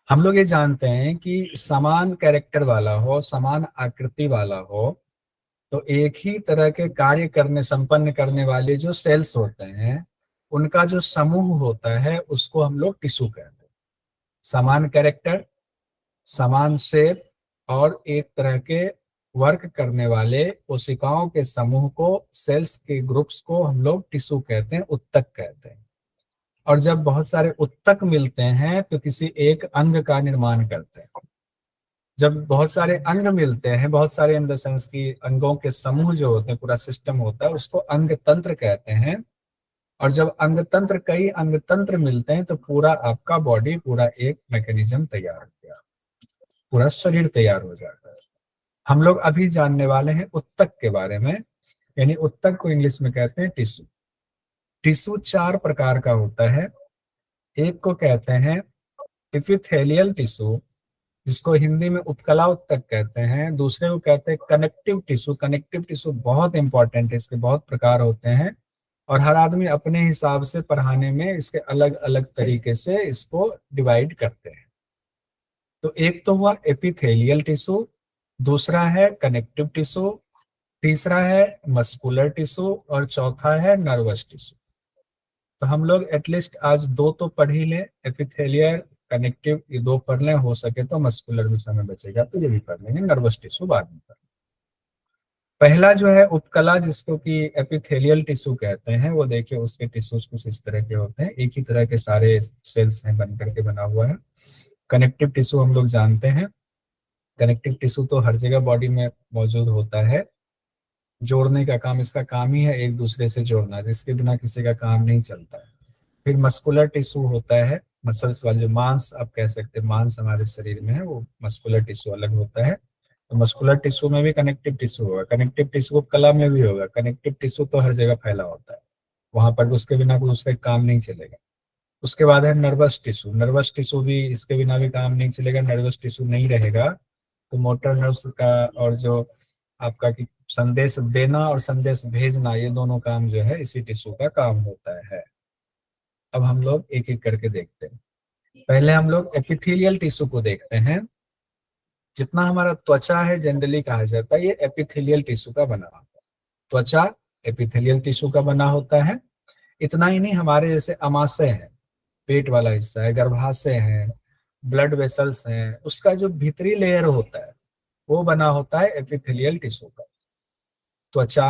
हम लोग ये जानते हैं कि समान कैरेक्टर वाला हो, समान आकृति वाला हो, तो एक ही तरह के कार्य करने संपन्न करने वाले जो सेल्स होते हैं उनका जो समूह होता है उसको हम लोग टिश्यू कहते हैं। समान कैरेक्टर, समान शेप और एक तरह के वर्क करने वाले कोशिकाओं के समूह को, सेल्स के ग्रुप्स को हम लोग टिश्यू कहते हैं, उत्तक कहते हैं। और जब बहुत सारे उत्तक मिलते हैं तो किसी एक अंग का निर्माण करते हैं। जब बहुत सारे अंग मिलते हैं, बहुत सारे इन द सेंस की अंगों के समूह जो होते हैं, पूरा सिस्टम होता है, उसको अंग तंत्र कहते हैं। और जब अंग तंत्र, कई अंग तंत्र मिलते हैं तो पूरा आपका बॉडी, पूरा एक मैकेनिज्म तैयार हो गया, पूरा शरीर तैयार हो जाता है। हम लोग अभी जानने वाले हैं उत्तक के बारे में, यानी उत्तक को इंग्लिश में कहते हैं टिश्यू। टिश्यू चार प्रकार का होता है। एक को कहते हैं एपिथेलियल टिश्यू, जिसको हिंदी में उपकला उत्तक कहते हैं। दूसरे को कहते हैं कनेक्टिव टिश्यू। कनेक्टिव टिश्यू बहुत इंपॉर्टेंट है, इसके बहुत प्रकार होते हैं और हर आदमी अपने हिसाब से पढ़ाने में इसके अलग अलग तरीके से इसको डिवाइड करते हैं। तो एक तो हुआ एपिथेलियल टिश्यू, दूसरा है कनेक्टिव टिश्यू, तीसरा है मस्कुलर टिश्यू और चौथा है नर्वस टिश्यू। तो हम लोग एटलीस्ट आज दो तो पढ़ ही लें, एपिथेलियल, कनेक्टिव, ये दो पढ़ लें, हो सके तो मस्कुलर भी समय बचेगा तो ये भी पढ़ लेंगे, नर्वस टिश्यू बाद में पढ़। पहला जो है उपकला, जिसको कि एपिथेलियल टिश्यू कहते हैं, वो देखिए उसके टिश्यूज कुछ इस तरह के होते हैं, एक ही तरह के सारे सेल्स हैं बन करके बना हुआ है। कनेक्टिव टिश्यू हम लोग जानते हैं, कनेक्टिव टिश्यू तो हर जगह बॉडी में मौजूद होता है, जोड़ने का काम इसका काम ही है, एक दूसरे से जोड़ना, जिसके बिना किसी का काम नहीं चलता है। फिर मस्कुलर टिश्यू होता है, मसल्स वाले जो मांस आप कह सकते हैं, मांस हमारे शरीर में है, वो मस्कुलर टिश्यू अलग होता है। तो मस्कुलर टिश्यू में भी कनेक्टिव टिश्यू होगा, कनेक्टिव टिश्यू कला में भी होगा। कनेक्टिव टिश्यू तो हर जगह फैला होता है, वहां पर उसके बिना कोई उसका काम नहीं चलेगा। उसके बाद है नर्वस टिश्यू। नर्वस टिश्यू भी, इसके बिना भी काम नहीं चलेगा, नर्वस टिश्यू नहीं रहेगा तो मोटर नर्व्स का और जो आपका कि संदेश देना और संदेश भेजना, ये दोनों काम जो है इसी टिश्यू का काम होता है। अब हम लोग एक एक करके देखते हैं। पहले हम लोग एपिथेलियल टिश्यू को देखते हैं। जितना हमारा त्वचा है जनरली कहा जाता है ये एपिथेलियल टिश्यू का बना होता है। त्वचा एपिथेलियल टिश्यू का बना होता है। इतना ही नहीं, हमारे जैसे अमाशय है, पेट वाला हिस्सा है, गर्भाशय है, ब्लड वेसल्स हैं, उसका जो भीतरी लेयर होता है वो बना होता है एपिथेलियल टिश्यू का। त्वचा,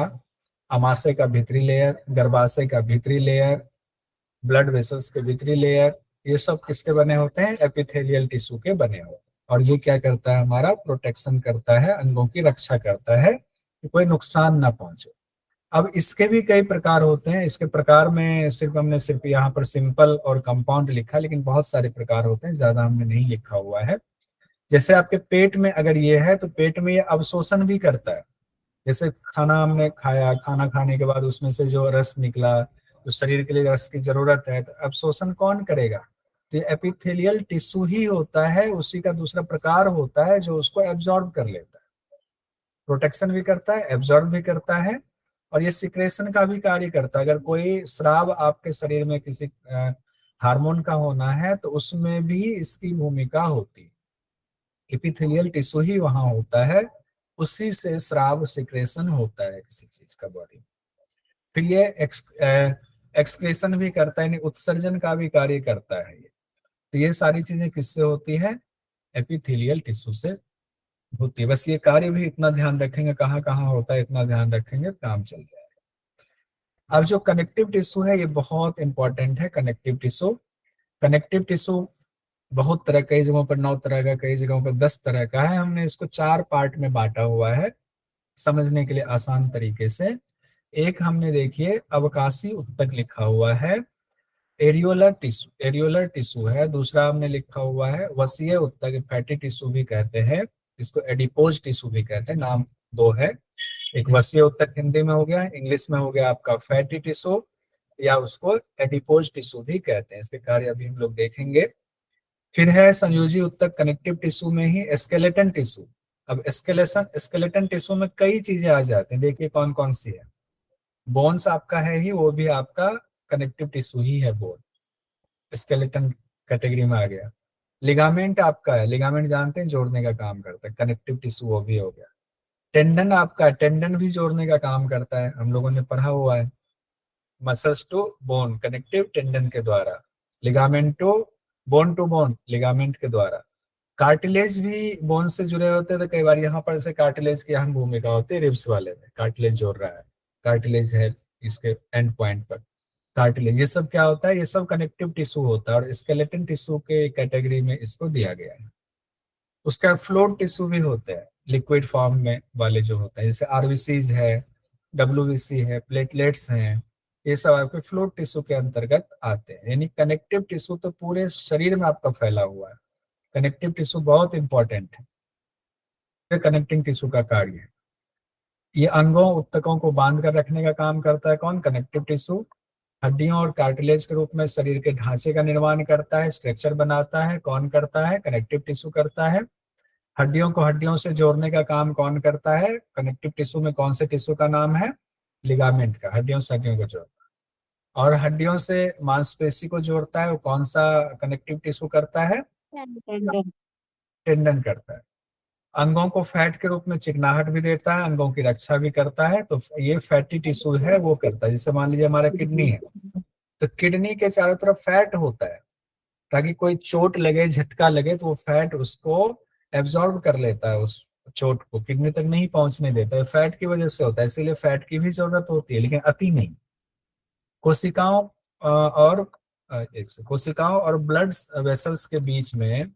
अमाशय का भीतरी लेयर, गर्भाशय का भीतरी लेयर, ब्लड वेसल्स के भीतरी लेयर, ये सब किसके बने होते हैं? एपिथेलियल टिश्यू के बने होते हैं। और ये क्या करता है? हमारा प्रोटेक्शन करता है, अंगों की रक्षा करता है कि कोई नुकसान ना पहुंचे। अब इसके भी कई प्रकार होते हैं। इसके प्रकार में हमने सिर्फ यहाँ पर सिंपल और कंपाउंड लिखा, लेकिन बहुत सारे प्रकार होते हैं, ज्यादा हमने नहीं लिखा हुआ है। जैसे आपके पेट में अगर ये है तो पेट में ये अवशोषण भी करता है। जैसे खाना हमने खाया, खाना खाने के बाद उसमें से जो रस निकला, जो शरीर के लिए रस की जरूरत है, तो अवशोषण कौन करेगा? तो ये एपिथेलियल टिश्यू ही होता है, उसी का दूसरा प्रकार होता है जो उसको एब्जॉर्ब कर लेता है, प्रोटेक्शन भी करता है, एब्जॉर्ब भी करता है और ये सिक्रेशन का भी कार्य करता है। अगर कोई स्राव आपके शरीर में किसी हार्मोन का होना है तो उसमें भी इसकी भूमिका होती है। एपिथेलियल टिश्यू ही वहां होता है, उसी से स्राव सिक्रेशन होता है किसी चीज का बॉडी में। फिर ये एक्सक्रेशन भी करता है, यानी उत्सर्जन का भी कार्य करता है ये। तो ये सारी चीजें किससे होती है? एपिथेलियल टिश्यू से होती है। बस ये कार्य भी इतना ध्यान रखेंगे, कहाँ कहाँ होता है इतना ध्यान रखेंगे, काम चल जाएगा। अब जो कनेक्टिव टिश्यू है ये बहुत इंपॉर्टेंट है। कनेक्टिव टिश्यू, कनेक्टिव टिश्यू बहुत तरह, कई जगहों पर 9 तरह का, कई जगहों पर 10 तरह का है। हमने इसको 4 पार्ट में बांटा हुआ है समझने के लिए आसान तरीके से। एक हमने देखिए अवकाशी उत्तक लिखा हुआ है, एरियोलर टिश्यू, एरियोलर टिश्यू है। दूसरा हमने लिखा हुआ है वसीय उत्तक, फैटी टिश्यू भी कहते हैं, इसको एडिपोज टिश्यू भी कहते हैं, नाम दो है। एक वसीय उत्तक हिंदी में हो गया, इंग्लिश में हो गया आपका फैटी टिश्यू, या उसको एडिपोज टिश्यू भी कहते हैं। इसके कार्य अभी हम लोग देखेंगे। फिर है संयोजी उत्तक, कनेक्टिव टिश्यू में ही स्केलेटन टिश्यू। अब स्केलेटन टिश्यू में कई चीजें आ जाती हैं, देखिए कौन कौन सी है। बोन्स आपका है ही, वो भी आपका कनेक्टिव टिश्यू ही है, बोन स्केलेटन कैटेगरी में आ गया। लिगामेंट आपका है, लिगामेंट जानते हैं, जोड़ने का काम करता है, कनेक्टिव टिश्यू वो भी हो गया। टेंडन आपका, टेंडन भी जोड़ने का काम करता है, हम लोगों ने पढ़ा हुआ है, muscles to bone connective tendon के द्वारा, लिगामेंट टू बोन लिगामेंट के द्वारा। कार्टिलेज भी बोन से जुड़े होते हैं, तो कई बार यहाँ पर से कार्टिलेज की अहम भूमिका होती है, रिब्स वाले में कार्टिलेज जोड़ रहा है, कार्टिलेज है इसके एंड पॉइंट पर, कार्टिलेज। ये सब क्या होता है, ये सब कनेक्टिव टिश्यू होता है, और स्केलेटन टिश्यू के कैटेगरी में इसको दिया गया है। उसका फ्लोट टिश्यू भी होते हैं, लिक्विड फॉर्म में वाले जो होते हैं, जैसे आरबीसीज है, डब्ल्यूबीसी है, प्लेटलेट्स हैं, ये सब आपके फ्लोट टिश्यू के अंतर्गत आते हैं। यानी कनेक्टिव टिश्यू तो पूरे शरीर में आपका फैला हुआ है, कनेक्टिव टिश्यू बहुत इंपॉर्टेंट है। कनेक्टिंग टिश्यू का कार्य है, ये अंगों उत्तकों को बांध कर रखने का काम करता है, कौन, कनेक्टिव टिश्यू। हड्डियों और कार्टिलेज के रूप में शरीर के ढांचे का निर्माण करता है, स्ट्रक्चर बनाता है, कौन करता है, कनेक्टिव टिश्यू करता है। हड्डियों को हड्डियों से जोड़ने का काम कौन करता है, कनेक्टिव टिश्यू में कौन से टिश्यू का नाम है, लिगामेंट का, हड्डियों से हड्डियों को जोड़ता है। और हड्डियों से मांसपेशी को जोड़ता है, वो कौन सा कनेक्टिव टिश्यू करता है, टेंडन करता है। अंगों को फैट के रूप में चिकनाहट भी देता है, अंगों की रक्षा भी करता है, तो ये फैटी टिश्यू है वो करता है। जैसे मान लीजिए हमारा किडनी है, तो किडनी के चारों तरफ फैट होता है, ताकि कोई चोट लगे, झटका लगे, तो वो फैट उसको एब्जॉर्ब कर लेता है, उस चोट को किडनी तक नहीं पहुंचने देता है, फैट की वजह से होता है। इसीलिए फैट की भी जरूरत होती है, लेकिन अति नहीं। कोशिकाओं और कोशिकाओं और ब्लड वेसल्स के बीच में,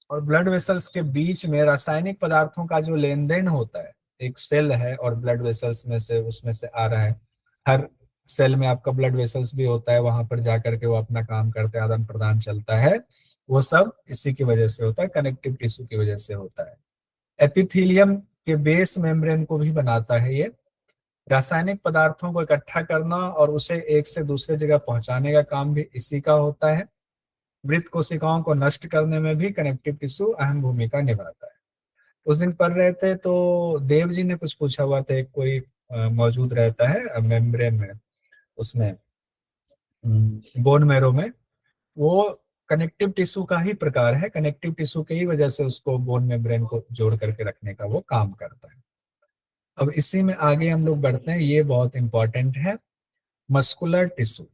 और ब्लड वेसल्स के बीच में रासायनिक पदार्थों का जो लेन देन होता है, एक सेल है और ब्लड वेसल्स में से, उसमें से आ रहा है, हर सेल में आपका ब्लड वेसल्स भी होता है, वहां पर जाकर के वो अपना काम करते हैं, आदान प्रदान चलता है, वो सब इसी की वजह से होता है, कनेक्टिव टिश्यू की वजह से होता है। एपिथीलियम के बेस मेम्ब्रेन को भी बनाता है ये, रासायनिक पदार्थों को इकट्ठा करना और उसे एक से दूसरे जगह पहुंचाने का काम भी इसी का होता है। मृत कोशिकाओं को नष्ट करने में भी कनेक्टिव टिश्यू अहम भूमिका निभाता है। उस दिन पढ़ रहे थे तो देव जी ने कुछ पूछा हुआ था, कोई मौजूद रहता है मेम्ब्रेन में, उसमें बोन मैरो में, वो कनेक्टिव टिश्यू का ही प्रकार है, कनेक्टिव टिश्यू की ही वजह से उसको बोन मेम्ब्रेन को जोड़ करके रखने का वो काम करता है। अब इसी में आगे हम लोग बढ़ते हैं, ये बहुत इंपॉर्टेंट है, मस्कुलर टिश्यू।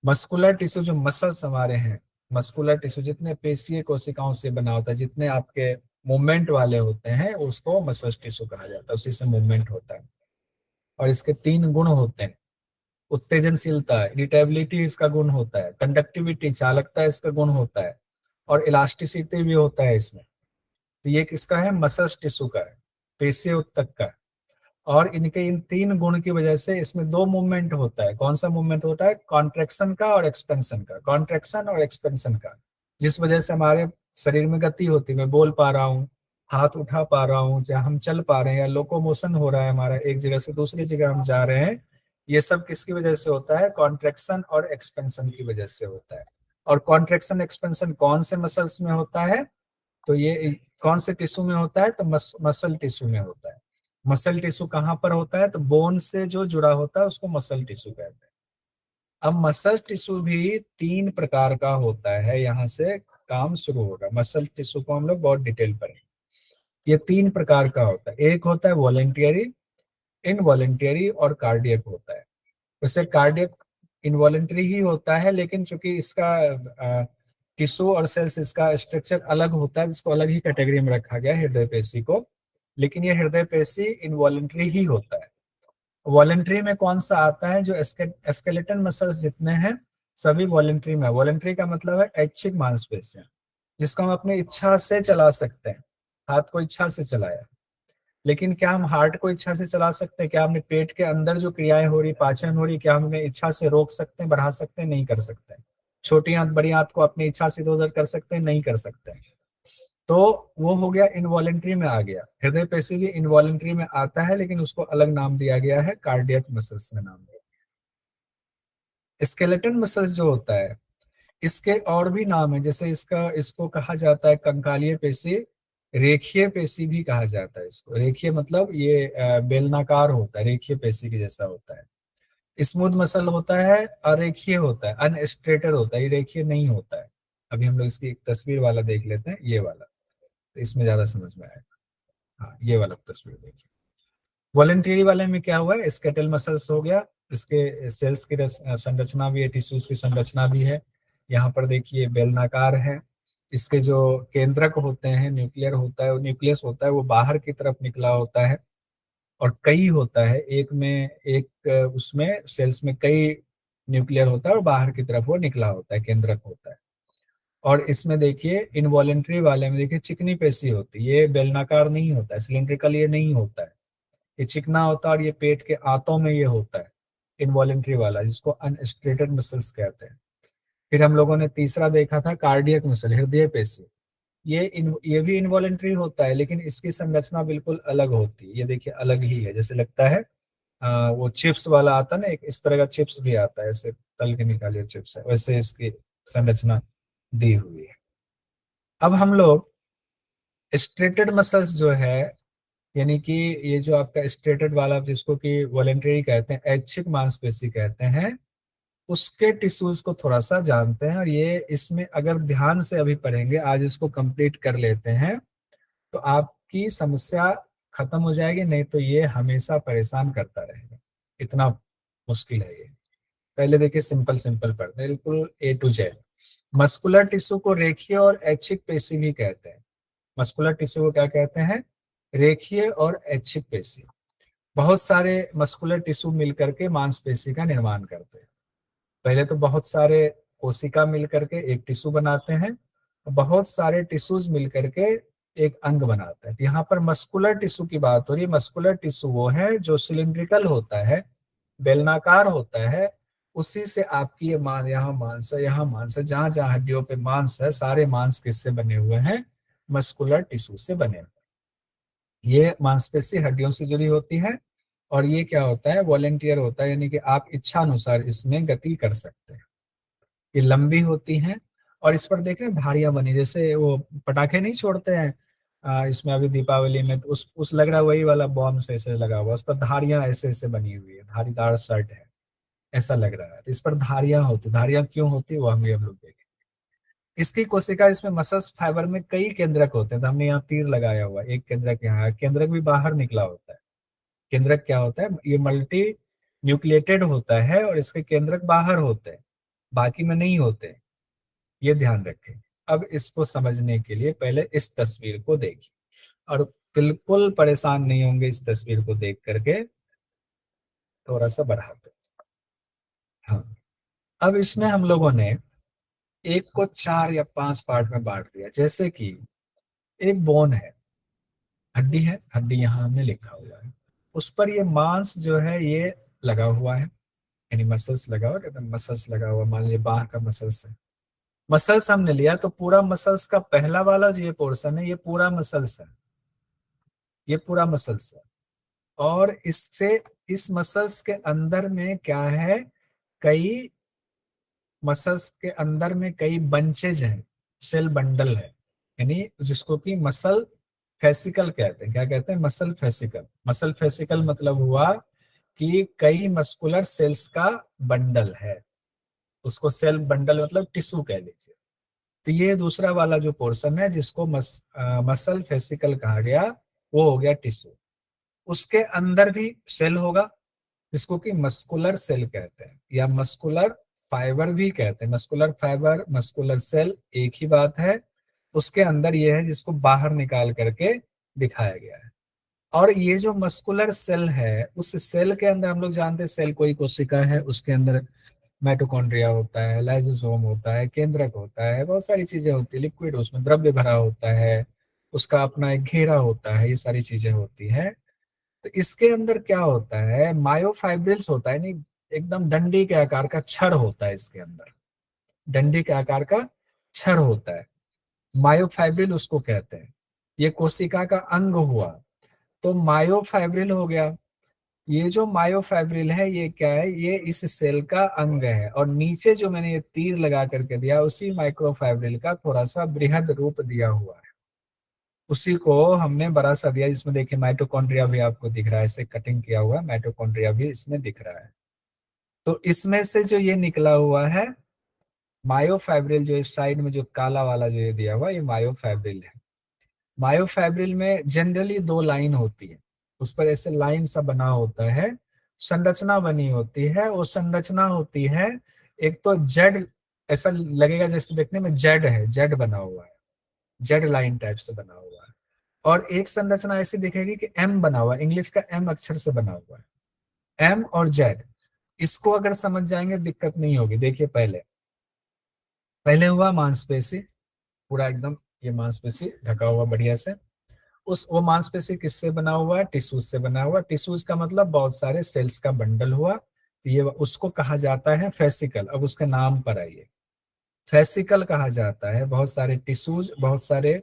मस्कुलर टिश्यू जो मसल्स हमारे हैं, मस्कुलर टिश्यू जितने पेशीय कोशिकाओं से बना होता है, जितने आपके मूवमेंट वाले होते हैं, उसको मसल टिश्यू कहा जाता है, उसी से मूवमेंट होता है। और इसके तीन गुण होते हैं, उत्तेजनशीलता, इरिटेबिलिटी इसका गुण होता है, कंडक्टिविटी, चालकता इसका गुण होता है, और इलास्टिसिटी भी होता है इसमें। तो ये किसका है, मसल टिश्यू का है, पेशीय उत्तक का है। और इनके इन तीन गुण की वजह से इसमें दो मूवमेंट होता है, कौन सा मूवमेंट होता है, कॉन्ट्रेक्शन का और एक्सपेंशन का, कॉन्ट्रेक्शन और एक्सपेंशन का, जिस वजह से हमारे शरीर में गति होती है, मैं बोल पा रहा हूँ, हाथ उठा पा रहा हूँ, या हम चल पा रहे हैं, या लोकोमोशन हो रहा है हमारा, एक जगह से दूसरी जगह हम जा रहे हैं, ये सब किसकी वजह से होता है, कॉन्ट्रेक्शन और एक्सपेंशन की वजह से होता है। और कॉन्ट्रेक्शन एक्सपेंशन कौन से मसल्स में होता है, तो ये कौन से टिश्यू में होता है, तो मसल टिश्यू में होता है। मसल टिश्यू कहाँ पर होता है, तो बोन से जो जुड़ा होता है उसको मसल टिश्यू कहते हैं। अब मसल टिश्यू भी तीन प्रकार का होता है, यहाँ से काम शुरू होगा, मसल टिश्यू को हम लोग बहुत डिटेल पढ़ेंगे। ये तीन प्रकार का होता है, एक होता है वॉलेंटियरी, इनवॉलेंटियरी और कार्डियक होता है। वैसे कार्डियक इनवॉलेंटरी ही होता है, लेकिन चूंकि इसका टिश्यू और सेल्स, इसका स्ट्रक्चर अलग होता है, जिसको अलग ही कैटेगरी में रखा गया है, हृदय पेशी को, लेकिन ये हृदय पेशी इनवॉलेंटरी ही होता है। वॉलेंट्री में कौन सा आता है, जो स्केलेटन मसल्स जितने हैं सभी वॉलेंट्री में। वॉलेंट्री का मतलब है ऐच्छिक मांसपेशियां, जिसको हम अपनी इच्छा से चला सकते हैं, हाथ को इच्छा से चलाया। लेकिन क्या हम हार्ट को इच्छा से चला सकते हैं, क्या हमने पेट के अंदर जो क्रियाएं हो रही, पाचन हो रही, क्या हम उन्हें इच्छा से रोक सकते हैं, बढ़ा सकते हैं, नहीं कर सकते हैं। छोटी आंत बड़ी आंत को अपनी इच्छा से इधर उधर कर सकते हैं, नहीं कर सकते हैं। तो वो हो गया, इनवॉलेंट्री में आ गया। हृदय पेशी भी इनवॉलेंट्री में आता है, लेकिन उसको अलग नाम दिया गया है, कार्डियक मसल्स में नाम दिया। स्केलेटन मसल्स जो होता है, इसके और भी नाम है, जैसे इसको कहा जाता है कंकालीय पेशी, रेखीय पेशी भी कहा जाता है इसको। रेखीय मतलब ये बेलनाकार होता है, रेखीय पेशी के जैसा होता है। स्मूथ मसल होता है, अरेखीय होता है, अनस्ट्रेटेड होता है, ये रेखीय नहीं होता है। अभी हम लोग इसकी एक तस्वीर वाला देख लेते हैं, ये वाला, तो इसमें ज्यादा समझ में आएगा। हाँ, ये वाला तस्वीर देखिए। वॉलेंटरी वाले में क्या हुआ है, स्केटल मसल्स हो गया, इसके सेल्स की संरचना भी है, टिश्यूज की संरचना भी है। यहाँ पर देखिए बेलनाकार है। इसके जो केंद्रक होते हैं, न्यूक्लियर होता है, न्यूक्लियस होता है, वो बाहर की तरफ निकला होता है। और कई होता है, एक में एक उसमें सेल्स में कई न्यूक्लियर होता है और बाहर की तरफ वो निकला होता है, केंद्रक होता है। और इसमें देखिए इनवॉलेंट्री वाले में देखिए चिकनी पेशी होती है, ये बेलनाकार नहीं होता है, सिलेंड्रिकल ये नहीं होता है, ये चिकना होता है और ये पेट के आंतों में ये होता है, इनवॉलेंट्री वाला, जिसको अनस्ट्रेटेड मसल्स कहते हैं। फिर हम लोगों ने तीसरा देखा था कार्डियक मसल, हृदय पेशी। ये भी इनवॉलेंट्री होता है, लेकिन इसकी संरचना बिल्कुल अलग होती है, ये देखिए अलग ही है, जैसे लगता है वो चिप्स वाला आता है ना, एक इस तरह का चिप्स भी आता है, ऐसे तल के निकालिए चिप्स है, वैसे इसकी संरचना दी हुई है। अब हम लोग स्ट्रेटेड मसल्स जो है, यानी कि ये जो आपका स्ट्रेटेड वाला जिसको कि वॉलेंटरी कहते हैं, ऐच्छिक मांसपेशी कहते हैं, उसके टिश्यूज को थोड़ा सा जानते हैं। और ये इसमें अगर ध्यान से अभी पढ़ेंगे, आज इसको कंप्लीट कर लेते हैं, तो आपकी समस्या खत्म हो जाएगी, नहीं तो ये हमेशा परेशान करता रहेगा, इतना मुश्किल है ये। पहले देखिए सिंपल सिंपल पढ़ते हैं, बिल्कुल ए टू जेड। मस्कुलर टिश्यू को रेखीय और ऐच्छिक पेशी भी कहते हैं। मस्कुलर टिश्यू को क्या कहते हैं, रेखीय और ऐच्छिक पेशी। बहुत सारे मस्कुलर टिश्यू मिलकर के मांसपेशी का निर्माण करते हैं। पहले तो बहुत सारे कोशिका मिल करके एक टिश्यू बनाते हैं, बहुत सारे टिश्यूज मिल करके एक अंग बनाता है। तो यहाँ पर मस्कुलर टिश्यू की बात हो रही है। मस्कुलर टिश्यू वो है जो सिलिंड्रिकल होता है, बेलनाकार होता है, उसी से आपकी ये मान, यहाँ मांस है, यहाँ मांस है, जहां जहां हड्डियों पे मांस है, सारे मांस किससे बने हुए हैं, मस्कुलर टिश्यू से बने हुए हैं। ये मांसपेशी हड्डियों से जुड़ी होती है। और ये क्या होता है, वॉलेंटियर होता है, यानी कि आप इच्छा अनुसार इसमें गति कर सकते हैं। ये लंबी होती हैं और इस पर देख रहे हैं धारियां बनी, जैसे वो पटाखे नहीं छोड़ते हैं इसमें अभी दीपावली में, तो उस लग रहा है वही वाला बॉम्ब से ऐसे लगा हुआ, उस पर धारियां ऐसे ऐसे बनी हुई है, धारीदार शर्ट है, ऐसा लग रहा है। तो इस पर धारियां होती, धारियां क्यों होती है वो हम लोग देखें। इसकी कोशिका, इसमें मसल्स फाइबर में कई केंद्रक होते हैं, तो हमने यहाँ तीर लगाया हुआ है, एक केंद्रक यहाँ है, केंद्रक भी बाहर निकला होता है। केंद्रक क्या होता है, ये मल्टी न्यूक्लिएटेड होता है और इसके केंद्रक बाहर होते हैं, बाकी में नहीं होते, ये ध्यान रखें। अब इसको समझने के लिए पहले इस तस्वीर को देखिए, और बिल्कुल परेशान नहीं होंगे इस तस्वीर को देख करके। थोड़ा सा बढ़ाते हैं। हाँ, अब इसमें हम लोगों ने एक को 4 या 5 पार्ट में बांट दिया, जैसे कि एक बोन है, हड्डी है, हड्डी यहाँ हमने लिखा हुआ है, उस पर ये मांस जो है ये लगा हुआ है, यानी मसल्स लगा हुआ है, मसल्स लगा हुआ, मान लीजिए बाह का मसल्स है। मसल्स हमने लिया तो पूरा मसल्स का पहला वाला जो ये पोर्शन है, ये पूरा मसल्स है, ये पूरा मसल्स है। और इससे, इस मसल्स के अंदर में क्या है, कई मसल्स के अंदर में कई बंचेज हैं, सेल बंडल है, यानी जिसको कि मसल फेसिकल कहते हैं। क्या कहते हैं, मसल फेसिकल। मसल फेसिकल मतलब हुआ कि कई मस्कुलर सेल्स का बंडल है, उसको सेल बंडल मतलब टिश्यू कह लीजिए। तो ये दूसरा वाला जो पोर्शन है जिसको मसल फेसिकल कहा गया, वो हो गया टिश्यू। उसके अंदर भी सेल होगा जिसको कि मस्कुलर सेल कहते हैं, या मस्कुलर फाइबर भी कहते हैं। मस्कुलर फाइबर, मस्कुलर सेल एक ही बात है। उसके अंदर ये है जिसको बाहर निकाल करके दिखाया गया है। और ये जो मस्कुलर सेल है, उस सेल के अंदर हम लोग जानते हैं, सेल कोई कोशिका है, उसके अंदर माइटोकॉन्ड्रिया होता है, लाइसोसोम होता है, केंद्रक होता है, बहुत सारी चीजें होती है, लिक्विड उसमें द्रव्य भरा होता है, उसका अपना एक घेरा होता है, ये सारी चीजें होती हैं। तो इसके अंदर क्या होता है, मायोफाइब्रिल्स होता है, नहीं, एकदम डंडी के आकार का छड़ होता है इसके अंदर, डंडी के आकार का छड़ होता है, मायोफाइब्रिल उसको कहते हैं। ये कोशिका का अंग हुआ, तो मायोफाइब्रिल हो गया। ये जो मायोफाइब्रिल है ये क्या है, ये इस सेल का अंग है। और नीचे जो मैंने ये तीर लगा करके दिया, उसी माइक्रोफाइब्रिल का थोड़ा सा बृहद रूप दिया हुआ है, उसी को हमने बड़ा सा दिया, जिसमें देखिए माइटोकॉन्ड्रिया भी आपको दिख रहा है, ऐसे कटिंग किया हुआ माइटोकॉन्ड्रिया भी इसमें दिख रहा है। तो इसमें से जो ये निकला हुआ है मायोफैब्रिल, जो इस साइड में जो काला वाला जो ये दिया हुआ ये मायोफैब्रिल है। मायोफैब्रिल में जनरली दो लाइन होती है, उस पर ऐसे लाइन सा बना होता है, संरचना बनी होती है। वो संरचना होती है एक तो जेड, ऐसा लगेगा जैसे देखने में जेड है, जेड बना हुआ है, जेड लाइन टाइप से बना हुआ है। और एक संरचना ऐसी दिखेगी कि एम बना हुआ है, इंग्लिश का एम अक्षर से बना हुआ है, एम और जेड। इसको अगर समझ जाएंगे दिक्कत नहीं होगी। देखिए पहले पहले हुआ मांसपेशी, पूरा एकदम ये मांसपेशी ढका हुआ बढ़िया से। उस वो मांसपेशी किससे बना हुआ है? टिश्यूज से बना हुआ। टिश्यूज का मतलब बहुत सारे सेल्स का बंडल हुआ, तो ये उसको कहा जाता है फेसिकल। अब उसके नाम पर आइए, फेसिकल कहा जाता है बहुत सारे टिश्यूज, बहुत सारे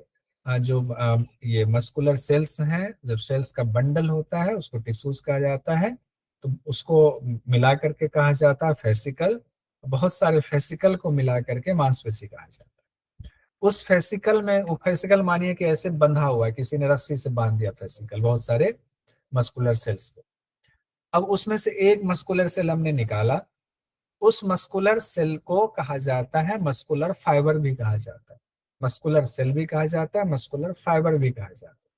ये मस्कुलर सेल्स हैं, जब सेल्स का बंडल होता है उसको टिश्यूज कहा जाता है, तो उसको मिला करके कहा जाता है फेसिकल। बहुत सारे फेसिकल को मिला करके मांसपेशी कहा जाता है। उस फेसिकल में, वो फेसिकल मानिए कि ऐसे बंधा हुआ है, किसी ने रस्सी से बांध दिया फेसिकल बहुत सारे मस्कुलर सेल्स को। अब उसमें से एक मस्कुलर सेल हमने निकाला, उस मस्कुलर सेल को कहा जाता है मस्कुलर फाइबर भी कहा जाता है। मस्कुलर सेल भी कहा जाता है, मस्कुलर फाइबर भी कहा जाता है।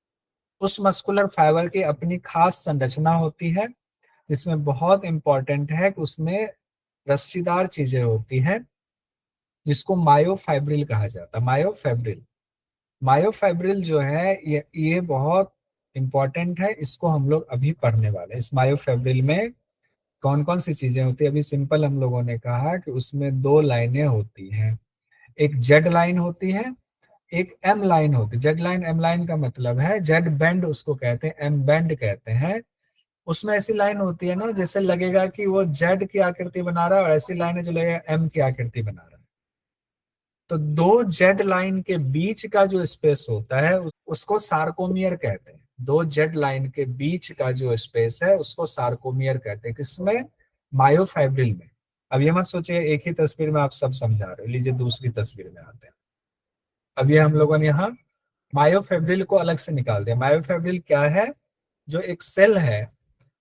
उस मस्कुलर फाइबर की अपनी खास संरचना होती है, जिसमें बहुत इंपॉर्टेंट है कि उसमें रस्सीदार चीजें होती हैं, जिसको मायोफाइब्रिल कहा जाता है। मायोफाइब्रिल, मायोफाइब्रिल जो है ये बहुत इंपॉर्टेंट है, इसको हम लोग अभी पढ़ने वाले हैं। इस मायोफाइब्रिल में कौन कौन सी चीजें होती है? अभी सिंपल हम लोगों ने कहा कि उसमें दो लाइनें होती हैं, एक जेड लाइन होती है, एक एम लाइन होती है। जेड लाइन एम लाइन का मतलब है जेड बेंड उसको कहते हैं, एम बेंड कहते हैं। उसमें ऐसी लाइन होती है ना जैसे लगेगा कि वो जेड की आकृति बना रहा है, और ऐसी लाइन है जो लगेगा एम की आकृति बना रहा है। तो दो जेड लाइन के बीच का जो स्पेस होता है उसको सार्कोमियर कहते हैं। दो जेड लाइन के बीच का जो स्पेस है उसको सार्कोमियर कहते हैं। किसमें? मायोफाइब्रिल में। अब ये मत सोचिए एक ही तस्वीर में आप सब समझा रहे हो, लीजिए दूसरी तस्वीर में आते हैं। अब ये हम लोगों ने यहाँ मायोफाइब्रिल को अलग से निकाल दिया। मायोफाइब्रिल क्या है? जो एक सेल है,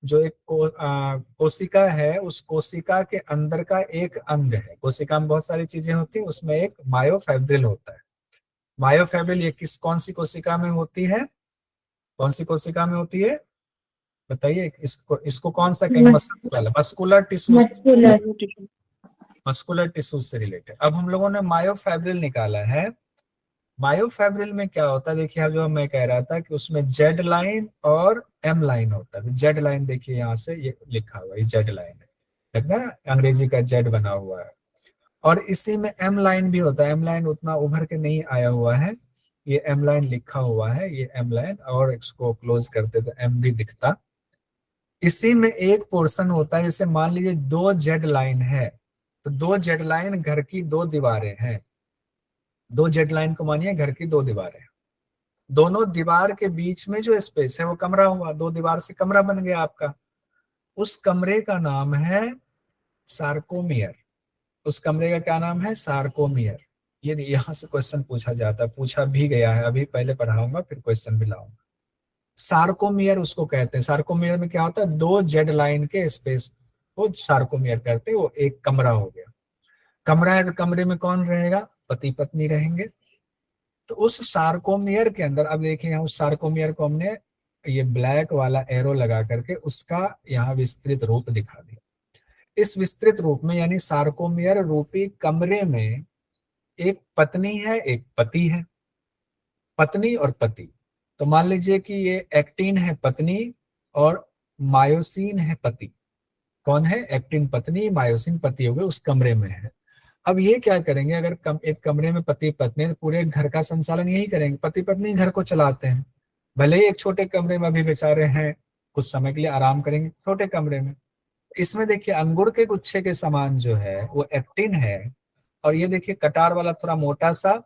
जो एक कोशिका है, उस कोशिका के अंदर का एक अंग है। कोशिका में बहुत सारी चीजें होती हैं, उसमें एक मायोफाइब्रिल होता है। मायोफाइब्रिल ये कौन सी कोशिका में होती है? कौन सी कोशिका में होती है बताइए? इसको इसको कौन सा कहेंगे? Muscular tissues, muscular. Muscular tissues से रिलेटेड। अब हम लोगों ने मायोफाइब्रिल निकाला है। मायोफाइब्रिल में क्या होता है? देखिए जो मैं कह रहा था कि उसमें जेड लाइन और एम लाइन होता है। जेड लाइन देखिए यहाँ से ये लिखा हुआ है, जेड लाइन है, देखना अंग्रेजी का जेड बना हुआ है। और इसी में एम लाइन भी होता है। एम लाइन उतना उभर के नहीं आया हुआ है, ये एम लाइन लिखा हुआ है, ये एम लाइन, और इसको क्लोज करते तो एम भी दिखता। इसी में एक पोर्शन होता है, जैसे मान लीजिए दो जेड लाइन है, तो दो जेड लाइन घर की दो दीवारें हैं। दो जेड लाइन को मानिए घर की दो दीवारें हैं। दोनों दीवार के बीच में जो स्पेस है वो कमरा हुआ, दो दीवार से कमरा बन गया आपका। उस कमरे का नाम है सार्कोमियर। उस कमरे का क्या नाम है? सार्कोमियर। ये यहाँ से क्वेश्चन पूछा जाता है, पूछा भी गया है, अभी पहले पढ़ाऊंगा फिर क्वेश्चन भी लाऊंगा। सार्कोमियर उसको कहते हैं। सार्कोमियर में क्या होता है? दो जेड लाइन के स्पेस को सार्कोमियर करते हैं, वो एक कमरा हो गया। कमरा है तो कमरे में कौन रहेगा? पति पत्नी रहेंगे। तो उस सार्कोमियर के अंदर, अब देखिए यहाँ उस सार्कोमियर को हमने ये ब्लैक वाला एरो लगा करके उसका यहाँ विस्तृत रूप दिखा दिया। इस विस्तृत रूप में यानी सार्कोमियर रूपी कमरे में एक पत्नी है, एक पति है। पत्नी और पति, तो मान लीजिए कि ये एक्टिन है पत्नी और मायोसिन है पति। कौन है? एक्टिन पत्नी, मायोसिन पति हो गए, उस कमरे में है। अब ये क्या करेंगे? अगर एक कमरे में पति पत्नी, तो पूरे घर का संचालन यही करेंगे, पति पत्नी घर को चलाते हैं। भले ही एक छोटे कमरे में अभी बेचारे हैं, कुछ समय के लिए आराम करेंगे छोटे कमरे में। इसमें देखिए अंगूर के गुच्छे के समान जो है वो एक्टिन है, और ये देखिए कटार वाला थोड़ा मोटा सा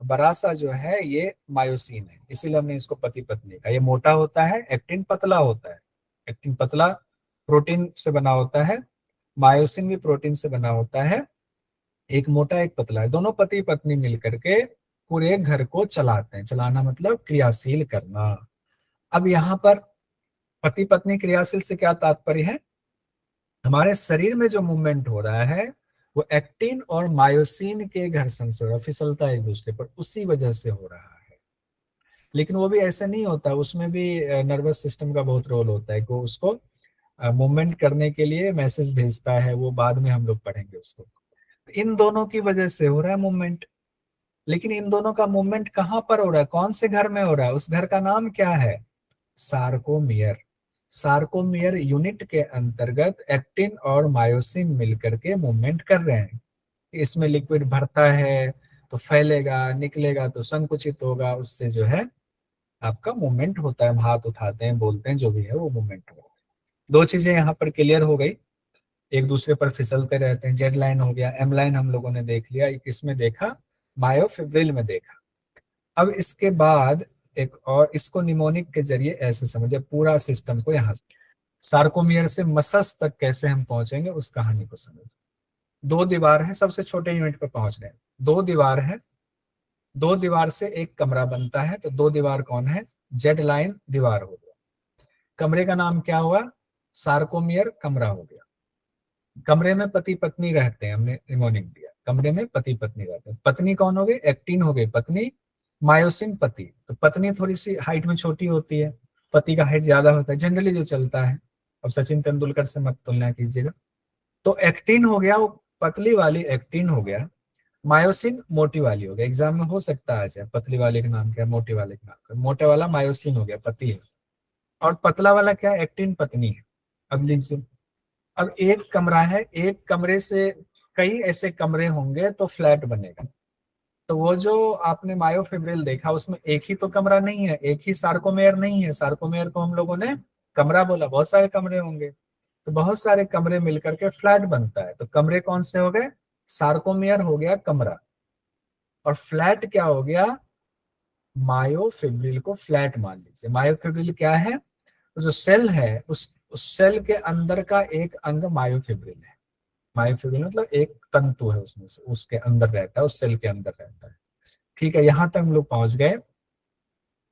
बड़ा सा जो है ये मायोसिन है। इसीलिए हमने इसको पति पत्नी का, ये मोटा होता है, एक्टिन पतला होता है। एक्टिन पतला प्रोटीन से बना होता है, मायोसिन भी प्रोटीन से बना होता है। एक मोटा एक पतला है, दोनों पति पत्नी मिलकर के पूरे घर को चलाते हैं। चलाना मतलब क्रियाशील करना। अब यहाँ पर पति पत्नी क्रियाशील से क्या तात्पर्य है? हमारे शरीर में जो मूवमेंट हो रहा है वो एक्टिन और मायोसिन के घर्षण से हो रहा है, फिसलता है एक दूसरे पर, उसी वजह से हो रहा है। लेकिन वो भी ऐसे नहीं होता, उसमें भी नर्वस सिस्टम का बहुत रोल होता है, को उसको मूवमेंट करने के लिए मैसेज भेजता है, वो बाद में हम लोग पढ़ेंगे उसको। इन दोनों की वजह से हो रहा है मूवमेंट। लेकिन इन दोनों का मूवमेंट कहाँ पर हो रहा है, कौन से घर में हो रहा है, उस घर का नाम क्या है, सार्कोमियर। सार्कोमियर यूनिट के अंतर्गत एक्टिन और मायोसिन मिलकर के मूवमेंट कर रहे हैं। इसमें लिक्विड भरता है तो फैलेगा, निकलेगा तो संकुचित होगा, उससे जो है आपका मूवमेंट होता है, हम हाथ उठाते हैं, बोलते हैं, जो भी है वो मूवमेंट होगा। दो चीजें यहाँ पर क्लियर हो गई, एक दूसरे पर फिसलते रहते हैं, जेड लाइन हो गया, एम लाइन हम लोगों ने देख लिया, किसमें देखा, मायोफिब्रिल में देखा। अब इसके बाद एक और, इसको निमोनिक के जरिए ऐसे समझे पूरा सिस्टम को, यहाँ से सार्कोमियर से मसल्स तक कैसे हम पहुंचेंगे उस कहानी को समझ। दो दीवार है, सबसे छोटे यूनिट पर पहुंच रहे हैं, दो दीवार है, दो दीवार से एक कमरा बनता है, तो दो दीवार कौन है, जेड लाइन दीवार हो गया, कमरे का नाम क्या हुआ, सार्कोमियर कमरा हो गया। कमरे में पति पत्नी रहते हैं, हमने निमोनिक दिया, कमरे में पति पत्नी रहते हैं, पत्नी कौन हो गई, एक्टिन हो गई पत्नी, मायोसिन पति। तो पत्नी थोड़ी सी हाइट में छोटी होती है, पति का हाइट ज्यादा होता है, जनरली जो चलता है, अब सचिन तेंदुलकर से मत तुलना कीजिएगा। तो एक्टिन हो गया, वो पतली वाली एक्टिन हो गया, मायोसिन मोटी वाली हो गया, एग्जाम में हो सकता है अच्छा, पतली वाले का नाम क्या है, मोटे वाले का नाम क्या है, मोटे वाला मायोसिन हो गया, पति है, और पतला वाला क्या है, एक्टिन पत्नी है। अब लीजिए, अब एक कमरा है, एक कमरे से कई ऐसे कमरे होंगे तो फ्लैट बनेगा। तो वो जो आपने मायोफिब्रिल देखा उसमें एक ही तो कमरा नहीं है, एक ही सार्कोमेयर नहीं है, सार्कोमेयर को हम लोगों ने कमरा बोला, बहुत सारे कमरे होंगे, तो बहुत सारे कमरे मिलकर के फ्लैट बनता है। तो कमरे कौन से हो गए, सार्कोमेयर हो गया कमरा, और फ्लैट क्या हो गया, मायोफिब्रिल को फ्लैट मान लीजिए। मायोफिब्रिल क्या है, जो सेल है उस सेल के अंदर का एक अंग मायोफिब्रिल है। मायोफिब्रिल मतलब एक तंतु है उसमें से, उसके अंदर रहता है, उस सेल के अंदर रहता है। ठीक है, यहां तक हम लोग पहुंच गए।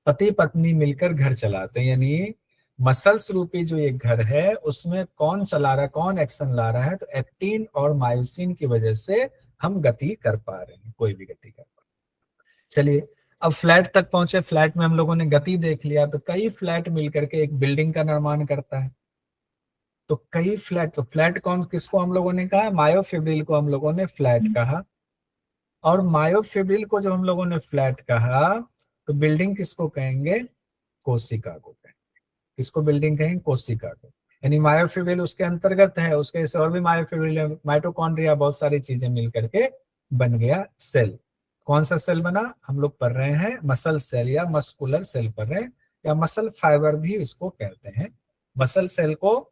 पति पत्नी मिलकर घर चलाते हैं, यानी मसल्स रूपी जो ये घर है उसमें कौन चला रहा है, कौन एक्शन ला रहा है, तो एक्टिन और मायोसिन की वजह से हम गति कर पा रहे हैं, कोई भी गति कर पा रहे हैं। चलिए, अब फ्लैट तक पहुंचे, फ्लैट में हम लोगों ने गति देख लिया, तो कई फ्लैट मिलकर के एक बिल्डिंग का निर्माण करता है। तो कई फ्लैट, तो फ्लैट कौन किसको हम लोगों ने कहा, मायोफिब्रिल को हम लोगों ने फ्लैट कहा। और मायोफिब्रिल को जब हम लोगों ने फ्लैट कहा, तो बिल्डिंग किसको कहेंगे, कोशिका को कहेंगे। किसको बिल्डिंग कहेंगे, कोशिका को। यानी मायोफिब्रिल उसके अंतर्गत है, उसके जैसे और भी मायोफिब्रिल है, माइटोकॉन्ड्रिया, बहुत सारी चीजें मिल करके बन गया सेल। कौन सा सेल बना, हम लोग पढ़ रहे हैं मसल सेल या मस्कुलर सेल पढ़ रहे हैं, या मसल फाइबर भी इसको कहते हैं। मसल सेल को,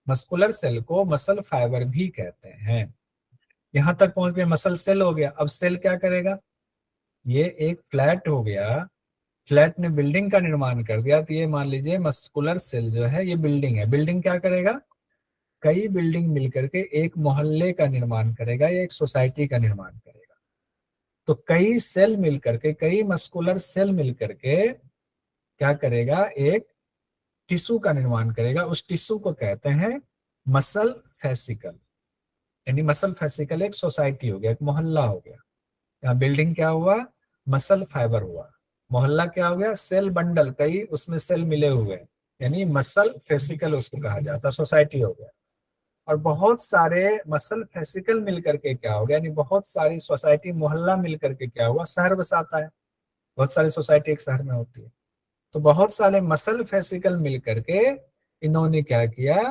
मस्कुलर सेल को मसल फाइबर भी कहते हैं। यहां तक पहुंच गए, मसल सेल हो गया। अब सेल क्या करेगा, ये एक फ्लैट हो गया, फ्लैट ने बिल्डिंग का निर्माण कर दिया, तो ये मान लीजिए मस्कुलर सेल जो है ये बिल्डिंग है। बिल्डिंग क्या करेगा, कई बिल्डिंग मिलकर के एक मोहल्ले का निर्माण करेगा या एक सोसाइटी का निर्माण करेगा। तो कई सेल मिलकर के, कई मस्कुलर सेल मिलकर के क्या करेगा, एक टिश्यू का निर्माण करेगा। उस टिश्यू को कहते हैं मसल फेसिकल। यानी मसल फेसिकल एक सोसाइटी हो गया, एक मोहल्ला हो गया। यहाँ बिल्डिंग क्या हुआ, मसल फाइबर हुआ, मोहल्ला क्या हो गया, सेल बंडल, कई उसमें सेल मिले हुए हैं, यानी मसल फेसिकल उसको कहा जाता है, सोसाइटी हो गया। और बहुत सारे मसल फेसिकल मिलकर के क्या हो गया, यानी बहुत सारी सोसाइटी, मोहल्ला मिलकर के क्या हुआ, शहर बसाता है। बहुत सारी सोसाइटी एक शहर में होती है। तो बहुत सारे मसल फेसिकल मिल करके इन्होंने क्या किया,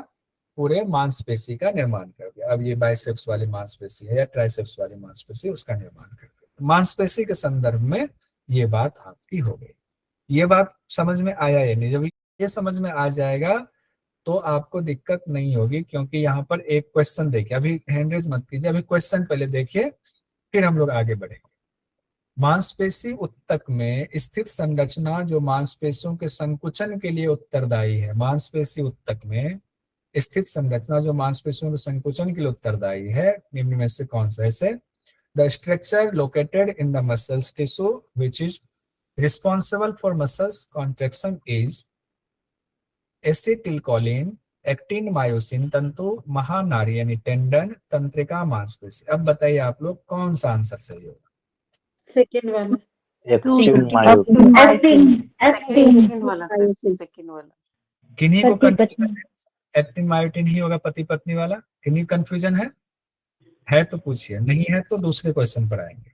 पूरे मांसपेशी का निर्माण कर दिया। अब ये बाइसेप्स वाली मांसपेशी है या ट्राइसेप्स वाली मांसपेशी, उसका निर्माण कर दिया। तो मांसपेशी के संदर्भ में ये बात आपकी हो गई। ये बात समझ में आया या नहीं, जब ये समझ में आ जाएगा तो आपको दिक्कत नहीं होगी, क्योंकि यहाँ पर एक क्वेश्चन देखिए, अभी हैंड रेज मत कीजिए, अभी क्वेश्चन पहले देखिए, फिर हम लोग आगे बढ़ेंगे। मांसपेशी ऊतक में स्थित संरचना जो मांसपेशियों के संकुचन के लिए उत्तरदायी है, मांसपेशी ऊतक में स्थित संरचना जो मांसपेशियों के संकुचन के लिए उत्तरदायी है, निम्न में से कौन सा, ऐसे the structure located in the muscles tissue which is responsible for muscles contraction is acetylcholine, actin myosin तंतु, महानाड़ी यानी टेंडन, तंत्रिका मांसपेशी। अब बताइए आप लोग कौन सा आंसर सही होगा? सेकंड वाला। Actin myosin. सेकंड वाला। किन्हीं को कंफ्यूजन है? एक्टिन मायोटिन ही होगा पति पत्नी वाला? किन्हीं कंफ्यूजन है तो पूछिए, नहीं है तो दूसरे क्वेश्चन पर आएंगे।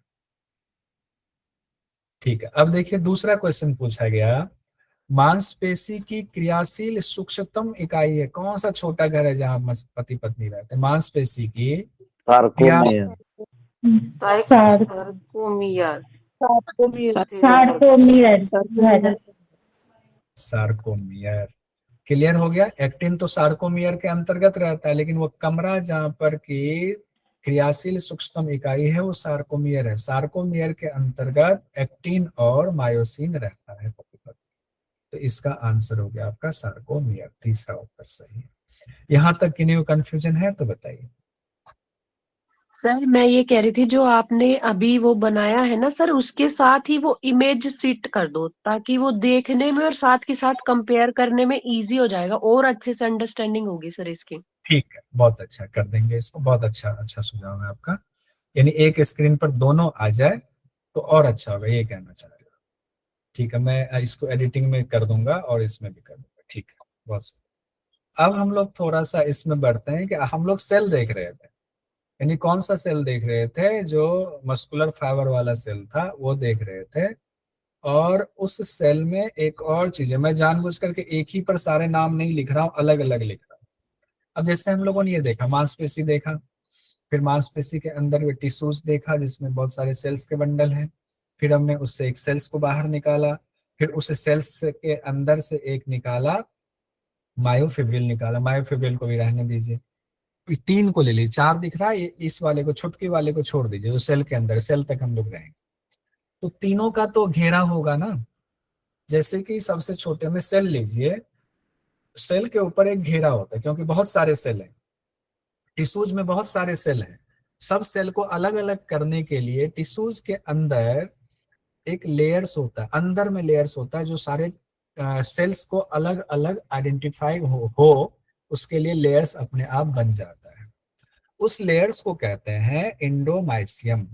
ठीक है, अब देखिए दूसरा क्वेश्चन पूछा गया, मांसपेशी की क्रियाशील सूक्ष्मतम इकाई है। कौन सा छोटा घर है जहां पति पत्नी रहते हैं? मांसपेशी की सार्कोमियर। सार्कोमियर। क्लियर हो गया। एक्टिन तो सार्कोमियर के अंतर्गत रहता है, लेकिन वो कमरा जहां पर की क्रियाशील सूक्ष्मतम इकाई है वो सार्कोमियर है। सार्कोमियर के अंतर्गत एक्टिन और मायोसिन रहता है। तो इसका आंसर हो गया आपका सार्कोमियर। तीसरा उत्तर सही है। यहां तक किन्हीं को कंफ्यूजन है तो बताइए। सर मैं ये कह रही थी, जो आपने अभी वो बनाया है ना सर, उसके साथ ही वो इमेज सीट कर दो, ताकि वो देखने में और साथ के साथ कंपेयर करने में इजी हो जाएगा, और अच्छे से अंडरस्टैंडिंग होगी सर इसकी। ठीक है, बहुत अच्छा, कर देंगे इसको। बहुत अच्छा सुझाव है आपका। यानी एक स्क्रीन पर दोनों आ जाए तो और अच्छा होगा, ये कहना चाह रहे हो। ठीक है, मैं इसको एडिटिंग में कर दूंगा और इसमें भी कर दूंगा। ठीक है, बहुत सही। अब हम लोग थोड़ा सा इसमें बढ़ते हैं कि हम लोग सेल देख रहे थे, यानी कौन सा सेल देख रहे थे? जो मस्कुलर फाइबर वाला सेल था वो देख रहे थे। और उस सेल में एक और चीज है, मैं जानबूझ करके एक ही पर सारे नाम नहीं लिख रहा हूँ, अलग अलग लिख रहा हूँ। अब जैसे हम लोगों ने ये देखा, मांसपेशी देखा, फिर मांसपेशी के अंदर वे टिश्यूज देखा जिसमें बहुत सारे सेल्स के बंडल हैं। फिर हमने उससे एक सेल्स को बाहर निकाला, फिर उस सेल्स के अंदर से एक निकाला मायोफिब्रिल निकाला। मायोफिब्रिल को भी रहने दीजिए। तीन को ले लीजिए, चार दिख रहा है, इस वाले को, छुटकी वाले को छोड़ दीजिए, जो सेल के अंदर, सेल तक हम लोग रहेंगे। तो तीनों का तो घेरा होगा ना। जैसे कि सबसे छोटे में सेल लीजिए, सेल के ऊपर एक घेरा होता है क्योंकि बहुत सारे सेल हैं, टिश्यूज में बहुत सारे सेल हैं। सब सेल को अलग अलग करने के लिए टिश्यूज के अंदर एक लेयर्स होता है, अंदर में लेयर्स होता है जो सारे सेल्स को अलग अलग आइडेंटिफाई हो उसके लिए लेयर्स अपने आप बन जाता है। उस लेयर्स को कहते हैं इंडोमाइसियम।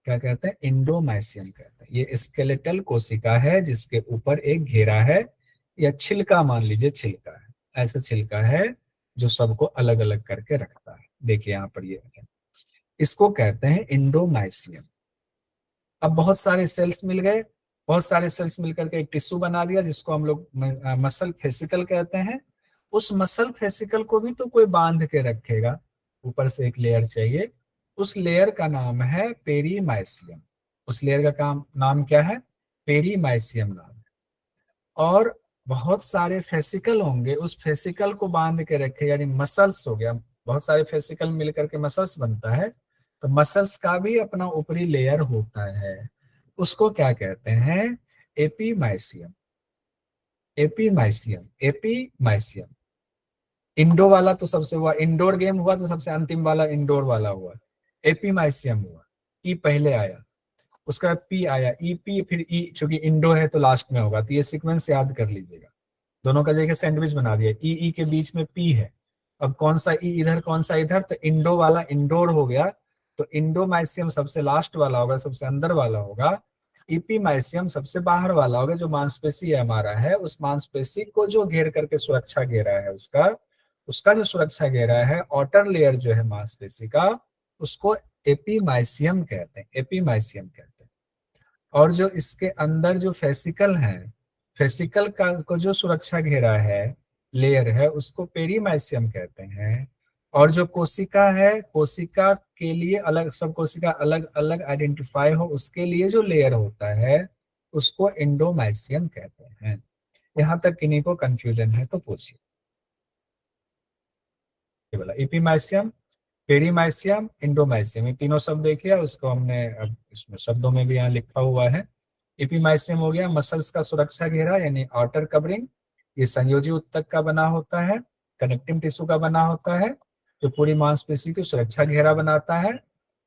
क्या कहते हैं? इंडोमाइसियम कहते हैं। ये स्केलेटल कोशिका है जिसके ऊपर एक घेरा है, या छिलका मान लीजिए, छिलका है, ऐसा छिलका है जो सबको अलग अलग करके रखता है। देखिए यहाँ पर ये है, इसको कहते हैं इंडोमाइसियम। अब बहुत सारे सेल्स मिल गए, बहुत सारे सेल्स मिलकर के एक टिश्यू बना दिया जिसको हम लोग मसल फेसिकल कहते हैं। उस मसल फेसिकल को भी तो कोई बांध के रखेगा, ऊपर से एक लेयर चाहिए। उस लेयर का नाम है पेरीमाइसियम। उस लेयर का नाम क्या है? पेरीमाइसियम नाम है। और बहुत सारे फेसिकल होंगे, उस फेसिकल को बांध के रखे, यानी मसल्स हो गया। बहुत सारे फेसिकल मिलकर के मसल्स बनता है। तो मसल्स का भी अपना ऊपरी लेयर होता है, उसको क्या कहते हैं? एपीमाइसियम। Epimysium, epimysium. इंडो वाला तो सबसे हुआ, इंडोर गेम हुआ तो सबसे अंतिम वाला इंडोर वाला हुआ, एपीमाइसियम हुआ। ई पहले आया, उसका पी आया, ई पी फिर ई, चूंकि इंडो है तो लास्ट में होगा। तो ये सीक्वेंस याद कर लीजिएगा। दोनों का देखिए सैंडविच बना दिया, ई ई के बीच में पी है। अब कौन सा ई इधर, कौन सा इधर, तो इंडो वाला इंडोर हो गया। तो इंडोमाइसियम सबसे लास्ट वाला होगा, सबसे अंदर वाला होगा। इपीमाइसियम सबसे बाहर वाला होगा, जो मांसपेशी हमारा है, उस मांसपेशी को जो घेर करके सुरक्षा घेरा है, उसका उसका जो सुरक्षा घेरा है, आउटर लेयर जो है मांसपेशी का, उसको एपीमाइसियम कहते हैं, एपीमाइसियम कहते हैं। और जो इसके अंदर जो फेसिकल है, फेसिकल का को जो सुरक्षा घेरा है, लेयर है, उसको पेरीमाइसियम कहते हैं। और जो कोशिका है, कोशिका के लिए अलग, सब कोशिका अलग अलग आइडेंटिफाई हो उसके लिए जो लेयर होता है, उसको इंडोमाइसियम कहते हैं। यहां तक किन्हीं को कंफ्यूजन है तो पूछिए। बोला एपीमाइसियम, पेरीमाइसियम, इंडोमाइसियम, ये तीनों शब्द देखिए, उसको हमने अब इसमें शब्दों में भी यहाँ लिखा हुआ है। एपीमाइसियम हो गया मसल्स का सुरक्षा घेरा, यानी आउटर कवरिंग। ये संयोजी उत्तक का बना होता है, कनेक्टिव टिश्यू का बना होता है, जो पूरी मांसपेशी की सुरक्षा घेरा बनाता है,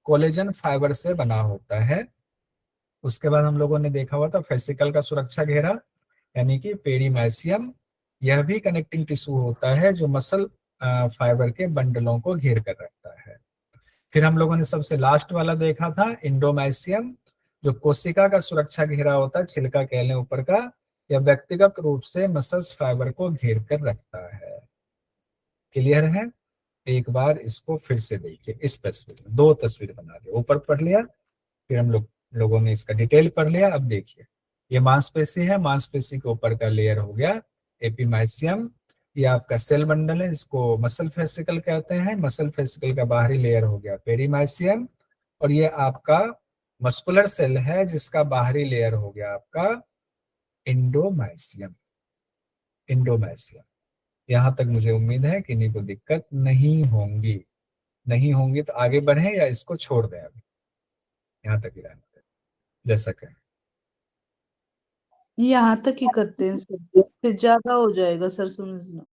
कोलेजन फाइबर से बना होता है। उसके बाद हम लोगों ने देखा हुआ था फेसिकल का सुरक्षा घेरा, यानी कि पेरीमाइसियम। यह भी कनेक्टिंग टिश्यू होता है जो मसल फाइबर के बंडलों को घेर कर रखता है। फिर हम लोगों ने सबसे लास्ट वाला देखा था इंडोमाइसियम, जो कोशिका का सुरक्षा घेरा होता है, छिलका कह लें ऊपर का। यह व्यक्तिगत रूप से मसल्स फाइबर को घेर कर रखता है। क्लियर है? एक बार इसको फिर से देखिए, इस तस्वीर में 2 तस्वीर बना लिया, ऊपर पढ़ लिया, फिर हम लोगों ने इसका डिटेल पढ़ लिया। अब देखिए, ये मांसपेशी है, मांसपेशी के ऊपर का लेयर हो गया एपिमाइसियम। ये आपका सेल बंडल है, इसको मसल फेसिकल कहते हैं। मसल फेसिकल का बाहरी लेयर हो गया पेरीमाइसियम, और ये आपका मस्कुलर सेल है जिसका बाहरी लेयर हो गया आपका इंडोमाइसियम। इंडोमाइसियम, यहाँ तक मुझे उम्मीद है कि इन्हीं को दिक्कत नहीं होंगी तो आगे बढ़े या इसको छोड़ दें, अभी यहाँ तक ही रहने दें, जैसा कहें। यहाँ तक ही करते हैं सर, फिर ज्यादा हो जाएगा सर समझना।